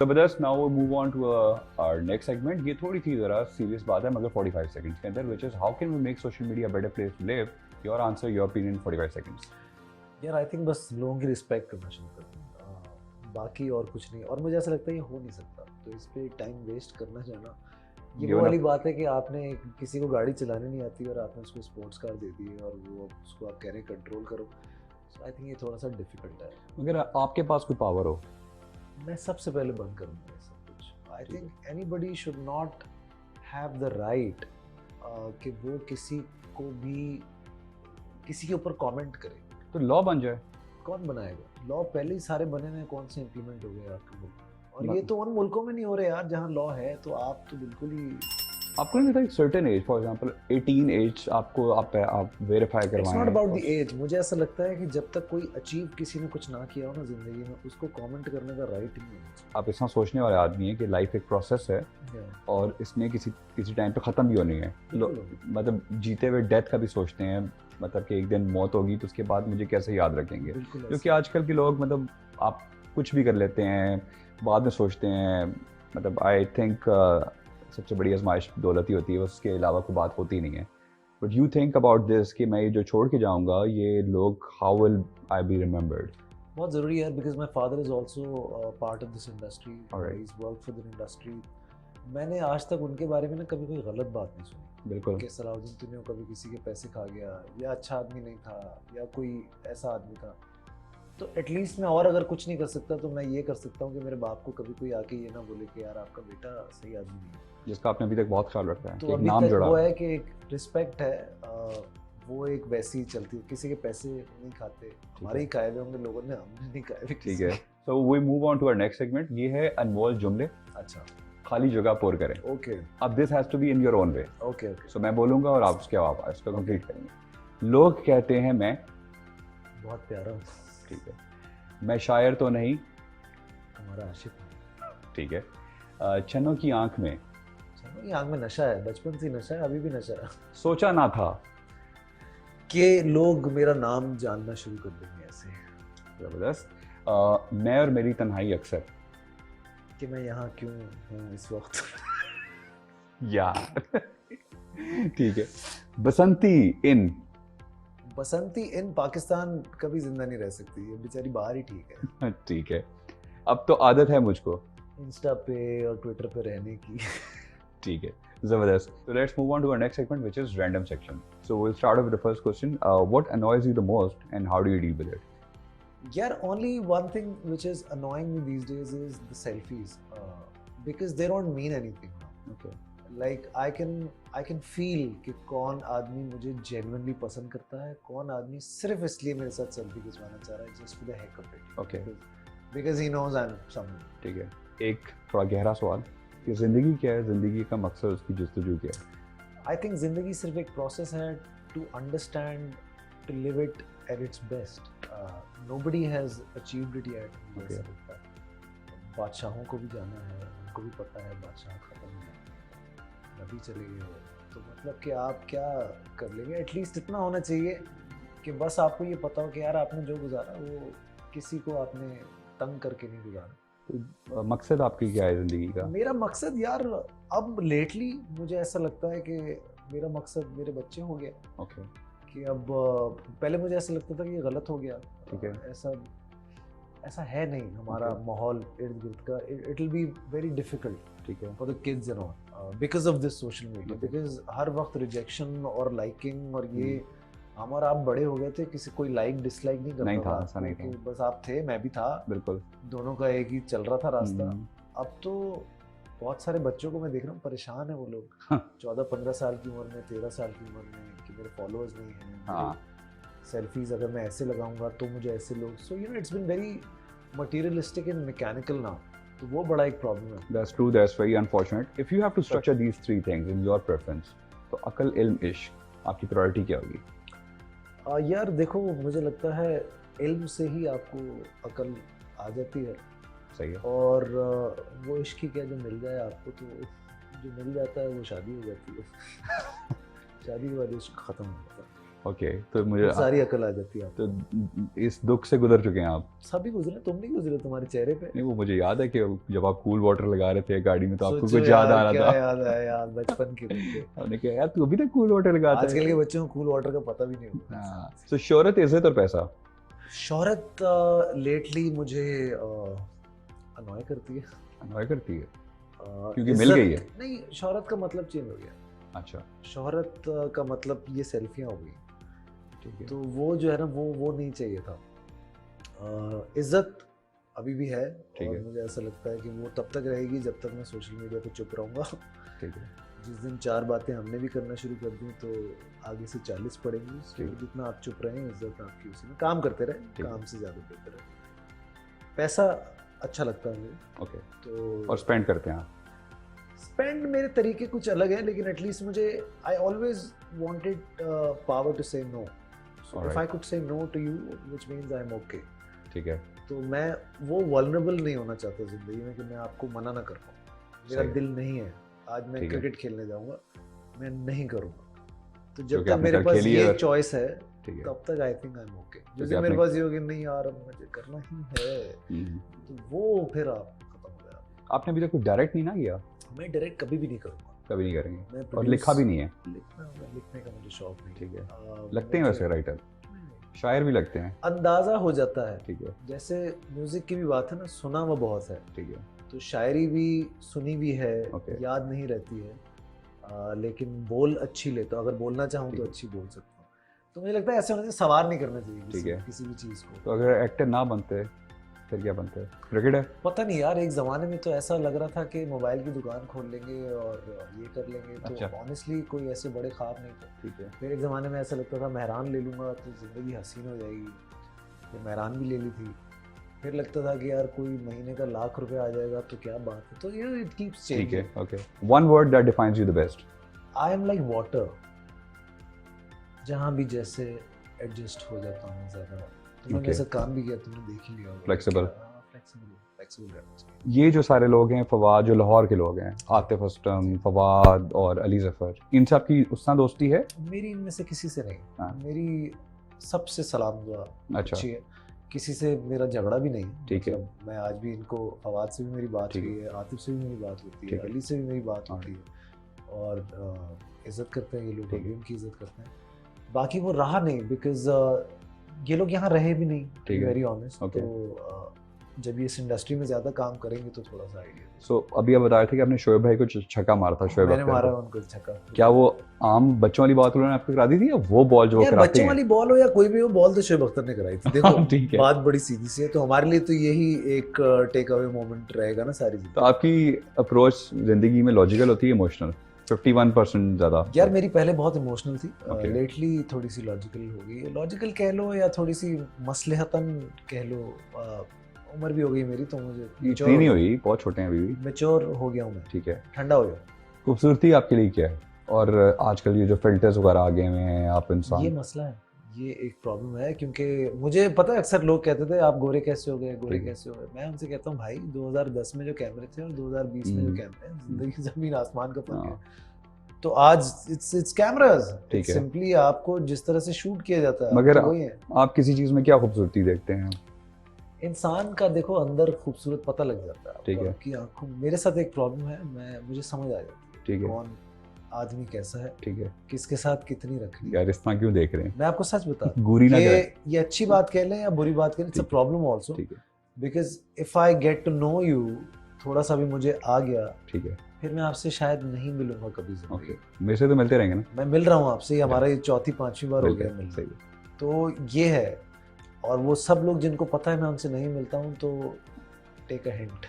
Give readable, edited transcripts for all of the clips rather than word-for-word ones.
जबरदस्त। Now we move on to our next segment. ये थोड़ी सी ज़रा सीरियस बात है मगर 45 सेकंड्स के अंदर, which is how can we make social media better place to live. Your answer, your opinion, 45 seconds. यार आई थिंक बस लोगों की रिस्पेक्ट करना शुरू कर दूँ, बाकी और कुछ नहीं। और मुझे ऐसा लगता है ये हो नहीं सकता, तो इस पे टाइम वेस्ट करना जाना, ये वो गिवन वाली अप। बात है कि आपने किसी को गाड़ी चलानी नहीं आती और आपने उसको स्पोर्ट्स कार दे दी है और वो उसको आप कह रहे हैं कंट्रोल करो। सो आई थिंक ये थोड़ा सा डिफिकल्ट है। अगर आपके पास कोई पावर हो, मैं सबसे पहले बंद करूँगा ये सब कुछ। I think anybody should not have the right कि वो किसी को भी किसी के ऊपर कमेंट करे। तो लॉ बन जाए। कौन बनाएगा लॉ? पहले ही सारे बने हुए हैं, कौन से इम्प्लीमेंट हो गए आपके मुल्क में? और ये मत- तो उन मुल्कों में नहीं हो रहे यार जहाँ लॉ है, तो आप तो बिल्कुल ही। आपको नहीं लगता एक certain age, for example 18 age, आपको आप वेरीफाई इट्स नॉट करवाएं अबाउट द और एज। मुझे ऐसा लगता है कि जब तक कोई अचीव किसी ने कुछ ना किया हो ना जिंदगी में, उसको कमेंट करने का राइट नहीं है। आप इतना सोचने वाले आदमी हैं कि लाइफ एक प्रोसेस है Yeah, और इसने किसी किसी टाइम पे ख़त्म भी होनी है। बिल्कुल। मतलब जीते हुए डेथ का भी सोचते हैं, मतलब कि एक दिन मौत होगी तो उसके बाद मुझे कैसे याद रखेंगे। बिल्कुल क्योंकि ऐसा। आजकल के लोग, मतलब आप कुछ भी कर लेते हैं, बाद में सोचते हैं। मतलब आई थिंक सबसे बड़ी आजमाइश दौलत ही होती है, उसके अलावा कोई बात होती नहीं है। But you think about this कि मैं ये जो छोड़ के जाऊंगा, ये लोग, how will I be remembered? बहुत ज़रूरी है, because my father is also part of this industry, Alright. Is work for the industry. मैंने आज तक उनके बारे में ना कभी कोई गलत बात नहीं सुनी बिल्कुल। कि सलाउद्दीन तिन्नू कभी किसी के पैसे खा गया, या अच्छा आदमी नहीं था, या कोई ऐसा आदमी था। तो एटलीस्ट मैं और अगर कुछ नहीं कर सकता तो मैं ये कर सकता हूँ कि मेरे बाप को कभी कोई आके ये ना बोले कि यार आपका बेटा सही आदमी नहीं है। जिसका आपने अभी तक बहुत ख्याल रखा है, तो कि एक अभी नाम तक जुड़ा। वो है कि एक रिस्पेक्ट है, वो एक वैसी ही चलती है। किसी के पैसे नहीं खाते, हमारे ही खाए हुए होंगे लोगों ने, हमने नहीं खाए हुए ठीक किसी है। के। So we move on to our next segment. ये है अनमोल जुमले, अच्छा, खाली जगह पुर करें। ओके अब this has to be in your own way. Okay okay. So मैं बोलूंगा और आप उसके बाद इसको कंप्लीट करेंगे। लोग कहते हैं मैं, बहुत प्यारा हूँ, ठीक है, मैं शायर तो नहीं, तुम्हारा आशिक हूँ। ठीक है, चन्नों की आंख में, चलो, ये आंख में नशा है, बचपन से ही नशा है, अभी भी नशा है। सोचा ना था। कि लोग मेरा नाम जानना शुरू कर देंगे ऐसे, जबरदस्त। मैं और मेरी तन्हाई अक्सर, कि मैं यहाँ क्यों हूँ इस वक्त। या ठीक है, बसंती इन, बसंती इन पाकिस्तान कभी जिंदा नहीं रह सकती, ये बेचारी बाहर ही ठीक है। ठीक है, अब तो आदत है मुझको, इंस्टा पे और ट्विटर पे रहने की। ठीक है, जबरदस्त। So let's move on to our next segment, which is random section. So we'll start off with the first question. What annoys you the most, and how do you deal with it? यार only one thing which is annoying me these days is the selfies, because they don't mean anything now. Okay. Like I can feel कि कौन आदमी मुझे genuinely पसंद करता है, कौन आदमी सिर्फ इसलिए मेरे साथ सेल्फी खिंचवाना चाह रहा है, just for the heck of it. Okay. Because he knows I'm someone. ठीक है, एक थोड़ा गहरा सवाल कि जिंदगी क्या है, जिंदगी का मकसद, उसकी जस्तजू क्या है? I think जिंदगी सिर्फ एक प्रोसेस है to understand, to live it at its best. Nobody has achieved it yet. मुझे ऐसा लगता है। बादशाहों को भी जाना है, उनको भी पता है बादशाह खत्म है, नबी चले गए, तो मतलब कि आप क्या कर लेंगे। एटलीस्ट इतना होना चाहिए कि बस आपको ये पता हो कि यार आपने जो गुजारा वो किसी को आपने तंग करके नहीं गुजारा। तो मकसद आपकी क्या है जिंदगी का? मेरा मकसद यार, अब लेटली मुझे ऐसा लगता है कि मेरा मकसद मेरे बच्चे हो गया। ओके। कि अब पहले मुझे ऐसा लगता था कि ये गलत हो गया, ठीक है। ऐसा है नहीं हमारा Okay. माहौल इर्द गिर्द का। It will be very difficult ठीक है। For the kids and all because of this social media, Okay. Because हर वक्त रिजेक्शन और लाइकिंग और ये हम और आप बड़े हो गए थे, किसी कोई लाइक डिसलाइक नहीं करता नहीं था, आपको, ऐसा नहीं कि था। बस आप थे, मैं भी था, बिल्कुल। दोनों का एक ही चल रहा था रास्ता। हम्म, अब तो बहुत सारे बच्चों को मैं देख रहा हूँ, परेशान है वो लोग, हाँ। 14-15 साल की उम्र में, 13 साल की उम्र में, कि मेरे फॉलोअर्स नहीं हैं, हाँ। सेल्फीज अगर मैं ऐसे लगाऊंगा तो मुझे ऐसे लोग। So you know it's been very materialistic and mechanical now, तो वो बड़ा एक प्रॉब्लम है। That's true, that's very unfortunate. If you have to structure these three things in your preference, तो अकल, इल्म, इश्क, आपकी प्रायोरिटी क्या होगी? यार देखो, मुझे लगता है इल्म से ही आपको अकल आ जाती है, सही है। और वो इश्क ही क्या, जो मिल जाए आपको, तो जो मिल जाता है वो शादी हो जाती है। शादी के बाद इश्क खत्म हो जाता है। ओके, तो मुझे सारी अकल आ जाती है आपको। तो इस दुख से गुजर चुके हैं आप। सभी गुजरे, तुम नहीं गुजरे, तुम्हारे चेहरे पे। नहीं, वो मुझे याद है कि जब आप कूल वाटर लगा रहे थे गाड़ी में तो आपको सोचो कुछ याद आ यार, रहा क्या था। याद आया यार बचपन के दिन के। आपने कहा यार तू अभी तक कूल वाटर लगाता है। आजकल के बच्चों को कूल वाटर का पता भी नहीं होता। हाँ, तो शोहरत, इज्जत और पैसा। शोहरत लेटली मुझे अनॉय करती है। अनॉय करती है क्योंकि मिल इज्जत गई है। नहीं, शोहरत का मतलब चेंज हो गया। अच्छा, शोहरत का मतलब ये सेल्फियाँ हो गई, ठीक है। तो वो जो है ना वो नहीं चाहिए था। इज्जत अभी भी है, ठीक और है। मुझे ऐसा लगता है कि वो तब तक रहेगी जब तक मैं सोशल मीडिया पे चुप रहूँगा। ठीक है। जिस दिन 4 बातें हमने भी करना शुरू कर दी तो आगे से 40 पड़ेंगी। ठीक। तो जितना आप चुप रहें, इज्जत आपकी उसी में। काम करते रहे, ठीक। काम से ज़्यादा बेहतर है। पैसा अच्छा लगता है मुझे, ओके, तो और स्पेंड करते हैं आप। स्पेंड मेरे तरीके कुछ अलग है, लेकिन एटलीस्ट मुझे I always wanted power to say no. So if Alright. I could say no to you which means I am okay. ठीक है। तो मैं वो वल्नरेबल नहीं होना चाहता जिंदगी में कि मैं आपको मना ना कर पाऊँ। मेरा सही। दिल नहीं है, आज मैं ठीक है। क्रिकेट खेलने जाऊंगा, मैं नहीं करूँगा। तो जब क्योंकि तक आपने मेरे कल पास खेली है ये और- चॉइस है, ठीक है। तब तक I think I am okay. क्योंकि जैसे मेरे आपने- पास ये हो कि नहीं यार अब मुझे करना ही है, हम्म। तो वो फिर आप खत्म हो गया। आपने अभी तक कोई डायरेक्ट नहीं ना किया? मैं डायरेक्ट कभी भी नहीं करूँगा। कभी नहीं करेंगे? मैं और produce- लिखा भी नहीं है? लिखने का मुझे शौक नहीं। ठीक है। लगते लगते हैं वैसे राइटर, शायर भी लगते हैं। अंदाजा हो जाता है। ठीक है। जैसे म्यूजिक की भी बात है ना, सुना वो बहुत है, ठीक है। तो शायरी भी सुनी भी है, Okay. याद नहीं रहती है, लेकिन बोल अच्छी लेता हूँ। अगर बोलना चाहूँ ठीक तो है। अच्छी बोल सकता हूँ। तो मुझे लगता है ऐसे होने से सवार नहीं करना चाहिए ठीक है। किसी भी चीज़ को। तो अगर एक्टर ना बनते फिर क्या बनते? क्रिकेटर? पता नहीं यार, एक ज़माने में तो ऐसा लग रहा था कि मोबाइल की दुकान खोल लेंगे और ये कर लेंगे। अच्छा। तो ऑनेस्टली कोई ऐसे बड़े ख्वाब नहीं थे। ठीक है। फिर एक ज़माने में ऐसा लगता था मेहरान ले लूँगा तो ज़िंदगी हसीन हो जाएगी, फिर मेहरान भी ले ली थी। फिर लगता था कि यार कोई महीने का ₹1,00,000 आ जाएगा तो क्या बात है। तो यू नो इट कीप्स ठीक चेंजिंग। है। Okay, one word that defines you the best. I am like water, जहाँ भी जैसे एडजस्ट हो जाता हूँ ज़्यादा। तुमने Okay. मेरे साथ काम भी किया, तुमने देख ही लिया होगा। Flexible. फ्लेक्सिबल रहना चाहिए। ये जो सारे लोग हैं, फवाद जो लाहौर के लोग हैं, आतिफ असलम, फवाद और अली जफर, इनसे आपकी उतना दोस्ती है? मेरी इनमें से किसी से नहीं। हाँ। मेरी सबसे सलाम दुआ अच्छा। अच्छी है। किसी से मेरा झगड़ा भी नहीं है। ठीक है। मतलब मैं आज भी इनको, फवाद से भी मेरी बात ठीक हुई है, आतिफ से भी मेरी बात होती है, ठीक है। अली से भी मेरी बात हाँ। होती है, और इज्जत करते हैं ये लोग, ठीक भी है। उनकी इज्जत करते हैं। बाकी वो रहा नहीं, बिकॉज ये लोग यहाँ रहे भी नहीं, ठीक है। Very honest. Okay. तो जब ये इस इंडस्ट्री में ज़्यादा काम करेंगे तो थोड़ा सा आइडिया। सो अभी आप बता रहे थे कि आपने शोएब भाई को छक्का मारा था, शोएब मैंने अख्तर मारा को। उनको छक्का। क्या वो आम बच्चों वाली बात उन्होंने आपको करा दी थी या वो बॉल जो वो यार कराते बच्चों हैं? वाली बॉल हो या कोई भी हो, बॉल तो शोएब अख्तर ने कराई थी। देखो ठीक है। बात बड़ी सीधी सी है, तो हमारे लिए तो यही एक टेक अवे मोमेंट रहेगा ना सारी तो जिंदगी। आपकी अप्रोच जिंदगी में लॉजिकल होती है, इमोशनल? 51% ज्यादा। यार मेरी पहले बहुत इमोशनल थी, Okay. लेटली थोड़ी सी लॉजिकल हो गई है। लॉजिकल कह लो या थोड़ी सी मसलहतन कह लो। उम्र भी हो गई मेरी, तो मुझे इतनी नहीं हुई, बहुत छोटे हैं अभी भी। मैच्योर हो गया हूँ मैं, ठीक है। ठंडा हो गया। खूबसूरती आपके लिए क्या है? और आजकल ये जो फिल्टर्स वगैरह आ गए हुए हैं, आप ये इंसान, मसला है, ये एक प्रॉब्लम है। क्योंकि मुझे पता है अक्सर लोग कहते थे आप गोरे कैसे हो गए, गोरे ठीक है। कैसे हो गए। मैं उनसे कहता हूँ भाई 2010 में जो कैमरे थे और 2020 में जो कैमरे हैं, जिंदगी जमीन आसमान का फर्क है। हाँ। तो आज इट्स कैमरास, ठीक है। सिंपली आपको जिस तरह से शूट किया जाता है मगर तो वही है। आप किसी चीज में क्या खूबसूरती देखते हैं? इंसान का देखो अंदर खूबसूरत पता लग जाता है ठीक है। आपकी आंखों। मेरे साथ एक प्रॉब्लम है, मुझे समझ आ जाती है ठीक है। कौन आदमी कैसा है, ठीक है। किसके साथ कितनी रखनी है। यार इस तरह क्यों देख रहे हैं? मैं आपको सच बता गुरी ना करें। ये अच्छी बात कह लें या बुरी बात कह लें, इट्स अ ठीक है। प्रॉब्लम आल्सो, ठीक है। Because if I get to know you, थोड़ा सा भी मुझे आ गया, ठीक है। फिर मैं आपसे शायद नहीं मिलूंगा कभी ओके, जिंदगी। मेरे से तो मिलते रहेंगे ना? मैं मिल रहा हूँ आपसे, ये हमारा ये चौथी पांचवी बार हो मिलते गया हैं, मिलना। सही है। तो ये है, और वो सब लोग जिनको पता है मैं उनसे नहीं मिलता हूँ, तो टेक अ हिंट।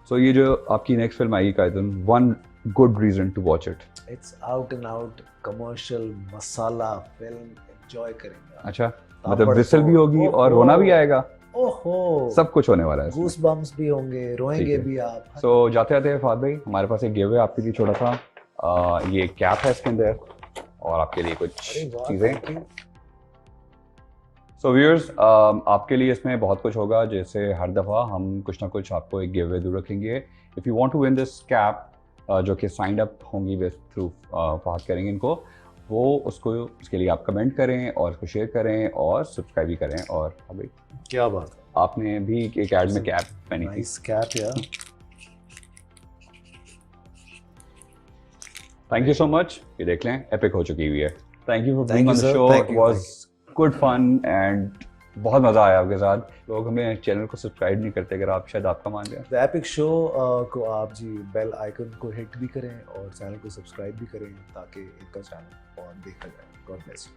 सो ये जो आपकी नेक्स्ट फिल्म आएगी कायदन, one good reason to watch it. It's out and out commercial masala film, enjoy करेंगे। अच्छा, मतलब विसल भी होगी और रोना भी आएगा, ओहो, सब कुछ होने वाला है इसमें। गूस बम्स भी होंगे, ठीक रोएंगे है। भी आप। सो जाते जाते फाद भाई, हमारे पास एक गिव है आपके लिए छोटा सा। ये कैप है इसके अंदर और आपके लिए कुछ अरे वाह, चीज़ें। thank you। सो व्यूअर्स, आपके लिए इसमें बहुत कुछ होगा, जैसे हर दफ़ा हम कुछ ना कुछ आपको एक गिव अवे जरूर रखेंगे। If you want to win this cap, जो कि साइंड अप होंगी विद थ्रू फहद करेंगे इनको, वो उसके लिए आप कमेंट करें और उसको शेयर करें और सब्सक्राइब भी करें। और अभी क्या बात है, आपने भी एक ऐड में कैप पहनी थी। नाइस कैप यार। Thank you so much. ये देख लें एपिक हो चुकी हुई है। Thank you for Thank being you, on the sir. Show. Thank it you, was thank good fun एंड बहुत मज़ा आया आपके साथ। लोग हमें चैनल को सब्सक्राइब नहीं करते, अगर आप शायद आपका मान जाए। द एपिक शो को आप जी बेल आइकन को हिट भी करें और चैनल को सब्सक्राइब भी करें ताकि इनका चैनल और देखा जाए। God bless.